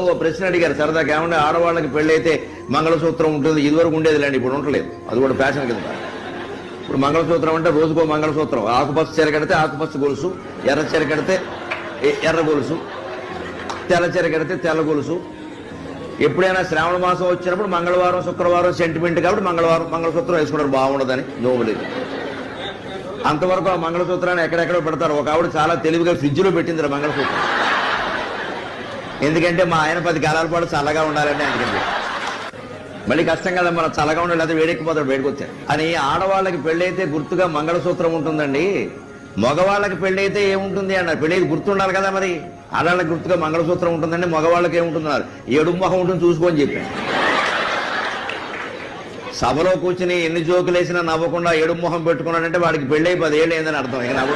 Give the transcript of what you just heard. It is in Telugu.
ఓ ప్రశ్న అడిగారు సరదాగా, ఏమంటే ఆడవాళ్ళకి పెళ్ళైతే మంగళసూత్రం ఉంటుంది, ఇదివరకు ఉండేది లేండి, ఇప్పుడు ఉండలేదు, అది కూడా ఫ్యాషన్ కింద. ఇప్పుడు మంగళసూత్రం అంటే రోజుకో మంగళసూత్రం, ఆకుపచ్చ చీర కడితే ఆకుపచ్చ గొలుసు, ఎర్ర చీర కడితే ఎర్ర గొలుసు, తెల్ల చీర కడితే తెల్ల గొలుసు. ఎప్పుడైనా శ్రావణ మాసం వచ్చినప్పుడు మంగళవారం శుక్రవారం సెంటిమెంట్ కాబట్టి మంగళసూత్రం వేసుకుంటారు, బాగుండదని నోములేదు. అంతవరకు ఆ మంగళసూత్రాన్ని ఎక్కడెక్కడో పెడతారు. ఒక ఆవిడ చాలా తెలివిగా ఫ్రిడ్జ్లో పెట్టింది మంగళసూత్రం, ఎందుకంటే మా ఆయన 10 కాలాల పాటు చల్లగా ఉండాలంటే అందుకంటే మళ్ళీ కష్టం కదా, మనం చల్లగా ఉండాలి, లేదా వేడెక్కిపోతాడు బయటకు వచ్చాడు అని. ఆడవాళ్ళకి పెళ్ళైతే గుర్తుగా మంగళసూత్రం ఉంటుందండి, మగవాళ్ళకి పెళ్ళైతే ఏముంటుంది అన్నారు. పెళ్ళైతే గుర్తుండాలి కదా, మరి ఆడవాళ్ళకి గుర్తుగా మంగళసూత్రం ఉంటుందండి, మగవాళ్ళకి ఏముంటున్నారు, ఏడు మొహం ఉంటుంది చూసుకొని చెప్పాను. సభలో కూర్చుని ఎన్ని జోకులు వేసినా నవ్వకుండా ఏడు మొహం పెట్టుకున్నాడంటే వాడికి పెళ్ళై 10 ఏళ్ళు అయిందని అర్థం. ఇక